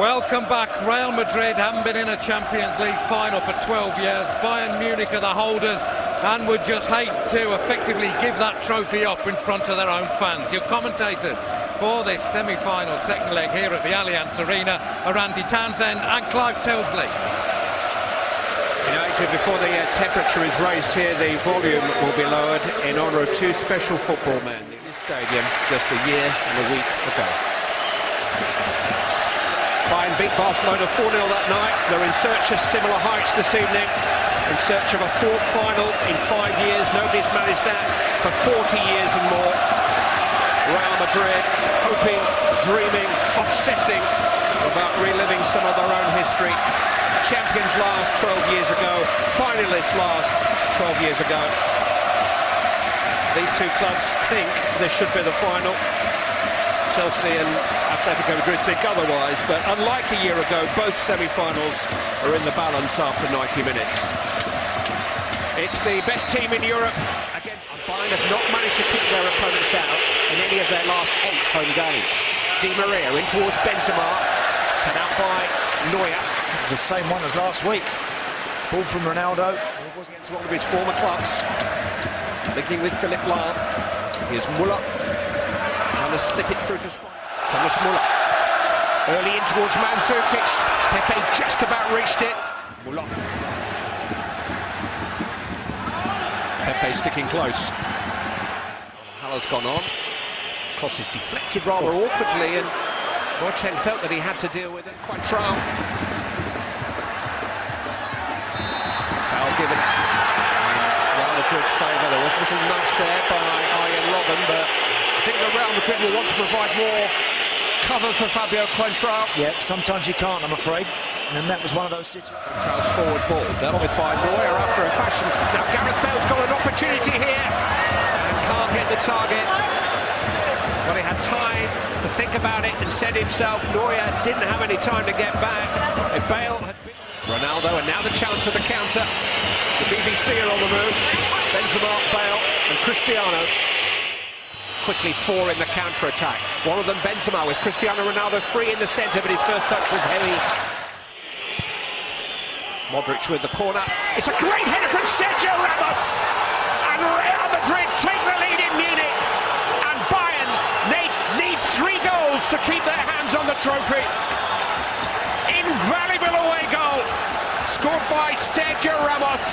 Welcome back. Real Madrid haven't been in a Champions League final for 12 years. Bayern Munich are the holders and would just hate to effectively give that trophy up in front of their own fans. Your commentators for this semi-final second leg here at the Allianz Arena are Andy Townsend and Clive Tilsley. United, before the temperature is raised here, the volume will be lowered in honour of two special football men in this stadium just a year and a week ago. Bayern beat Barcelona 4-0 that night. They're in search of similar heights this evening, in search of a fourth final in 5 years. Nobody's managed that for 40 years and more. Real Madrid hoping, dreaming, obsessing about reliving some of their own history. Champions last 12 years ago, finalists last 12 years ago. These two clubs think this should be the final. Chelsea and Atletico Madrid think otherwise, but unlike a year ago, both semi-finals are in the balance after 90 minutes. It's the best team in Europe against Bayern have not managed to keep their opponents out in any of their last 8 home games. Di Maria in towards Benzema, cut out by Neuer. The same one as last week. Ball from Ronaldo. It wasn't against one of his former clubs. Linking with Philipp Lahm. Here's Müller. Trying to slip it through to Thomas Müller. Early in towards Mandzukic. Pepe just about reached it. Müller. Pepe sticking close. Haller's gone on. Cross is deflected rather awkwardly, and Boateng felt that he had to deal with it. Quadrao. Foul given. Real Madrid's favour. There was a little nudge there by Arjen Robben, but I think the Real Madrid will want to provide more cover for Fabio Quadrao. Yeah, sometimes you can't, I'm afraid. And that was one of those situations. Quadrao's forward ball dealt with by Neuer after a fashion. Now Gareth Bale's got an opportunity here and can't hit the target. But he had time to think about it and said himself, Neuer didn't have any time to get back. And Bale had been Ronaldo, and now the chance of the counter. The BBC are on the move. Benzema, Bale and Cristiano. Quickly 4 in the counter-attack. One of them Benzema with Cristiano Ronaldo free in the centre, but his first touch was heavy. Modric with the corner. It's a great header from Sergio Ramos. And Real Madrid take the lead in Munich. And Bayern need 3 goals to keep their hands on the trophy. Invaluable away goal. Scored by Sergio Ramos.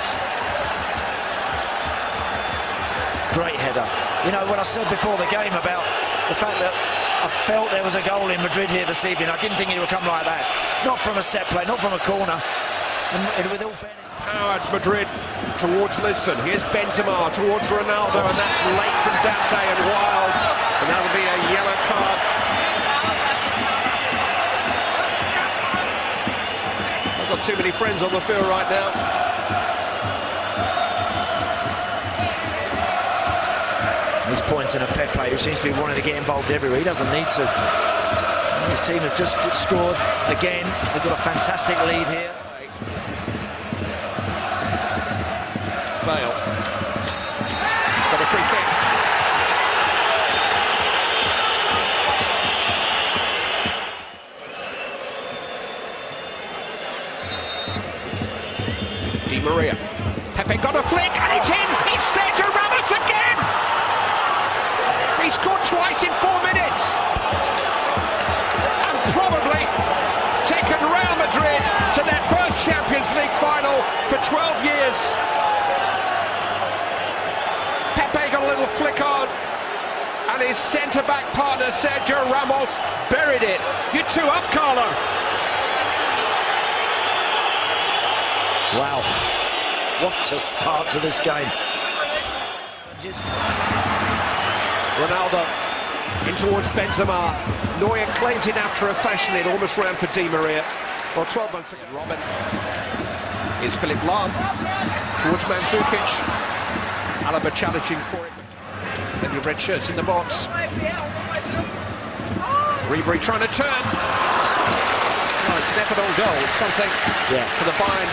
Great header. You know, what I said before the game about the fact that I felt there was a goal in Madrid here this evening, I didn't think it would come like that. Not from a set play, not from a corner. And with all fairness... Powered Madrid towards Lisbon. Here's Benzema towards Ronaldo, and that's late from Dante and Wild. And that'll be a yellow card. I've got too many friends on the field right now. He's pointing at Pepe, who seems to be wanting to get involved everywhere. He doesn't need to. His team have just scored again. They've got a fantastic lead here. Bale. He's got a free kick. Di Maria. Pepe got a flick, and it's in! It's Sergio Ramos again! He scored twice in 4 minutes! And probably taken Real Madrid to their first Champions League final for 12 years. Pepe got a little flick on, and his centre-back partner Sergio Ramos buried it. You're 2 up, Carlo. Wow. What a start to this game. Ronaldo in towards Benzema. Neuer claimed it after a fashion. It almost ran for Di Maria. Well, 12 months ago, Robben. Here's Philipp Lahm towards Mandzukic. Alaba challenging for it. Then your red shirts in the box. Ribery trying to turn. Oh, it's an effort on goal. Something for the Bayern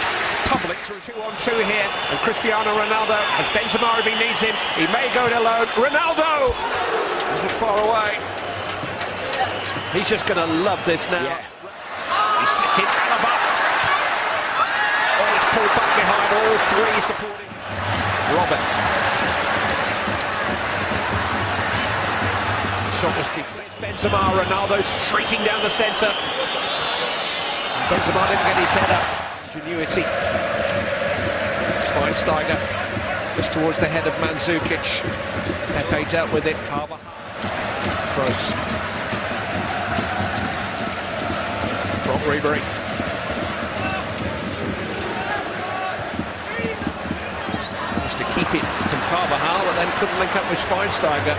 public. 2-on-2 here. And Cristiano Ronaldo has Benzema if he needs him. He may go it alone. Ronaldo! Is it far away? He's just going to love this now. Yeah. slip kick, Alaba. Oh, it's pulled back behind, all three supporting Robert. Shot was deflected. Benzema, Ronaldo shrieking down the centre. Benzema didn't get his head up. Ingenuity. Schweinsteiger just towards the head of Mandzukic. Pepe dealt with it. Carvajal. Kroos. From Ribery. Managed to keep it from Carvajal, but then couldn't link up with Schweinsteiger.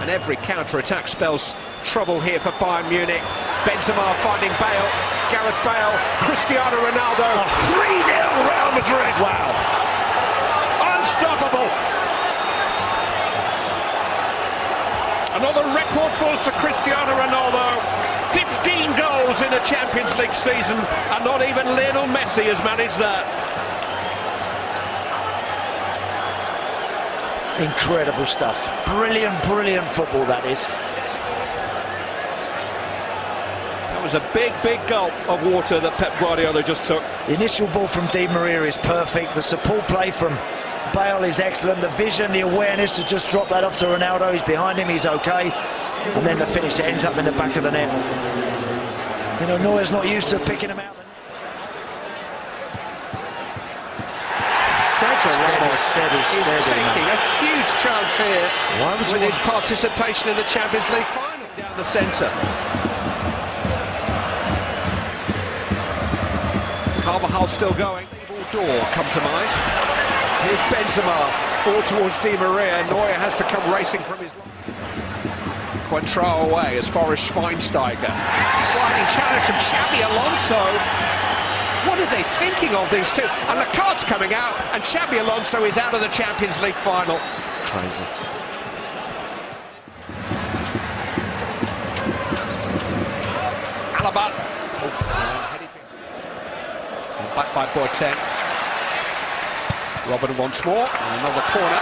And every counter-attack spells trouble here for Bayern Munich. Benzema finding Bale. Gareth Bale. Cristiano Ronaldo. 3-0 Real Madrid. Wow. Unstoppable. Another record falls to Cristiano Ronaldo. 15 goals in a Champions League season, and not even Lionel Messi has managed that. Incredible stuff. Brilliant, brilliant football, that is. That was a big, big gulp of water that Pep Guardiola just took. The initial ball from Di Maria is perfect. The support play from Bale is excellent. The vision, the awareness to just drop that off to Ronaldo. He's behind him, he's okay. And then the finish, it ends up in the back of the net. You know, Neuer's not used to picking him out. Steady, He's taking a huge chance here with his participation in the Champions League final. Down the centre. Carvajal still going. Door come to mind. Here's Benzema, forward towards Di Maria. Neuer has to come racing from his line. Contrao away as far as Schweinsteiger. Sliding challenge from Xabi Alonso. What are they thinking of, these two? And the card's coming out, and Xabi Alonso is out of the Champions League final. Crazy. Alaba. Back by Boateng. Robin once more. And another corner.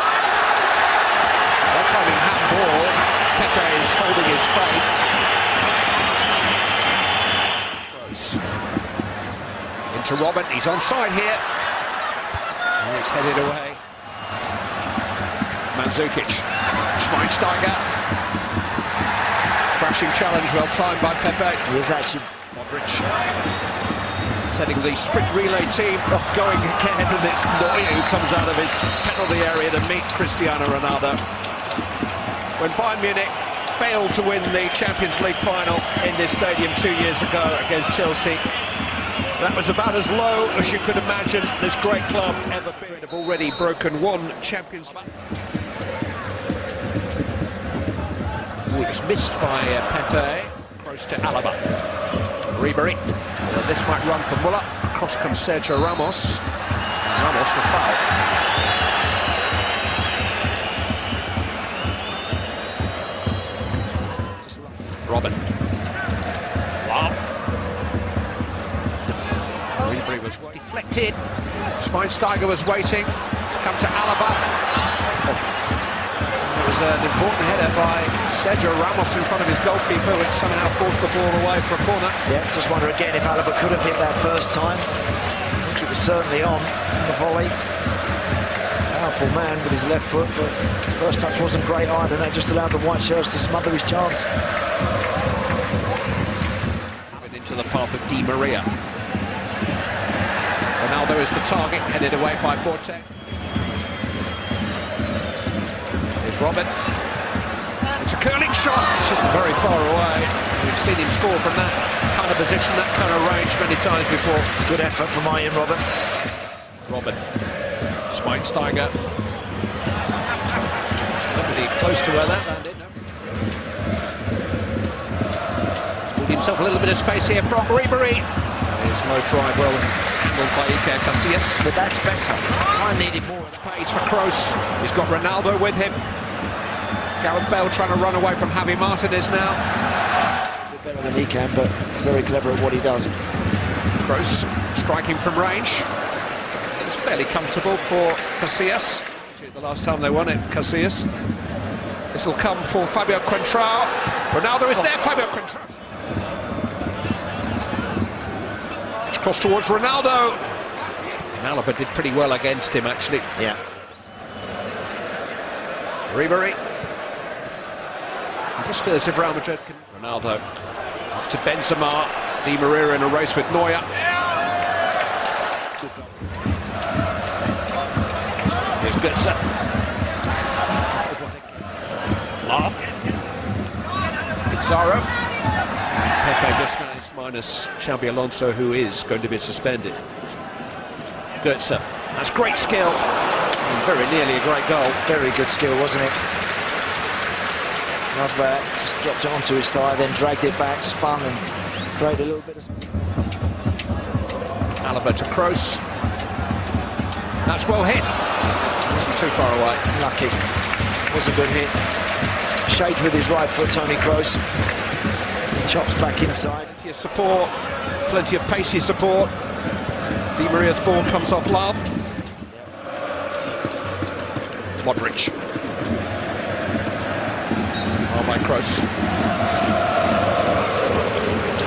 Oncoming handball. Pepe is holding his face. Close. Into Robin. He's onside here. And it's headed away. Mandzukic. Schweinsteiger. Crashing challenge, well timed by Pepe. He was actually... Modric. Setting the sprint relay team going again, and it's Neuer who comes out of his penalty area to meet Cristiano Ronaldo. When Bayern Munich failed to win the Champions League final in this stadium 2 years ago against Chelsea, that was about as low as you could imagine this great club ever been. Have already broken one Champions League. It was missed by Pepe. Close to Alaba. Ribery. This might run for Muller. Across comes Sergio Ramos. Ramos the foul. Robin. Wow. Ribery was deflected. Schweinsteiger was waiting. It's come to Alaba. It was an important header by Sergio Ramos in front of his goalkeeper, which somehow forced the ball away for a corner. Yeah, just wonder again if Alaba could have hit that first time. I think it was certainly on the volley. Powerful man with his left foot, but his first touch wasn't great either. That just allowed the white shirts to smother his chance. Into the path of Di Maria. Ronaldo is the target, headed away by Boateng. Here's Robin. It's a curling shot, just very far away. We've seen him score from that kind of position, that kind of range many times before. Good effort from Ian Robin. Robin. Schweinsteiger. Somebody close to where that landed. Pulled himself a little bit of space here from Ribery. There's no drive, well handled by Iker Casillas. But that's better. I needed more. Pace for Kroos. He's got Ronaldo with him. Gareth Bale trying to run away from Javi Martinez now. A bit better than he can, but he's very clever at what he does. Kroos striking from range. It's fairly comfortable for Casillas. The last time they won it, Casillas. This will come for Fabio Contrao. Ronaldo is there, Fabio Contrao. Cross towards Ronaldo. And Alaba did pretty well against him, actually. Yeah. Ribery. It just feels as if Real Madrid can... Ronaldo up to Benzema. Di Maria in a race with Neuer. Here's Götze. Pizarro. Pepe Desmais minus Xabi Alonso, who is going to be suspended. Götze. That's great skill. And very nearly a great goal. Very good skill, wasn't it? Love that. Just dropped it onto his thigh, then dragged it back, spun and created a little bit of... Alaba to Kroos. That's well hit. Wasn't too far away. Lucky. Was a good hit. Shade with his right foot, Toni Kroos. Chops back inside. Plenty of support. Plenty of pacey support. Di Maria's ball comes off Lam. Modric. Oh, by Kroos.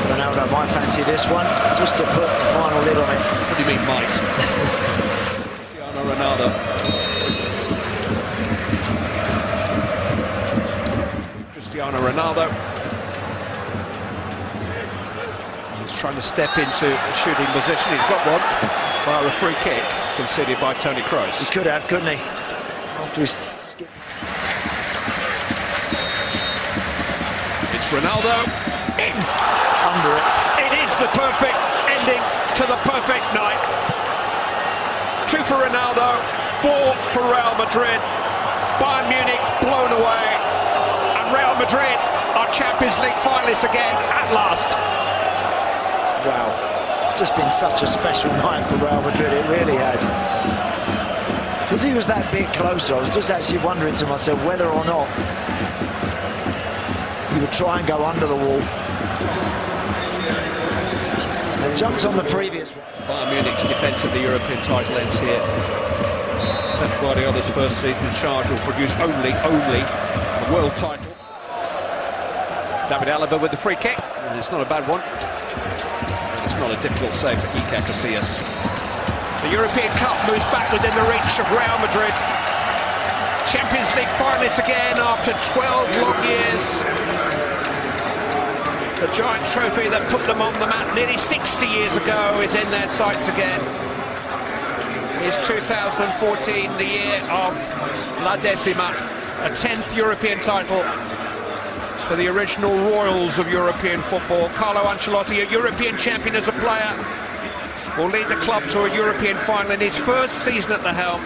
Ronaldo might fancy this one, just to put the final lid on it. What do you mean, might? Cristiano Ronaldo. Cristiano Ronaldo. He's trying to step into a shooting position. He's got one via a free kick conceded by Toni Kroos. He could have, couldn't he? After his skip. It's Ronaldo. In. Under it. It is the perfect ending to the perfect night. 2 for Ronaldo, 4 for Real Madrid. Bayern Munich blown away. And Real Madrid are Champions League finalists again at last. Wow. It's just been such a special night for Real Madrid, it really has. Because he was that bit closer, I was just actually wondering to myself whether or not he would try and go under the wall. They jumped on the previous one. Bayern Munich's defence of the European title ends here. Pep Guardiola's first season in charge will produce only a world title. David Alaba with the free kick, and it's not a bad one. And it's not a difficult save for Iker Casillas. The European Cup moves back within the reach of Real Madrid. Champions League finalists again after 12 long years. The giant trophy that put them on the map nearly 60 years ago is in their sights again. It's 2014, the year of La Decima, a 10th European title for the original royals of European football. Carlo Ancelotti, a European champion as a player, will lead the club to a European final in his first season at the helm.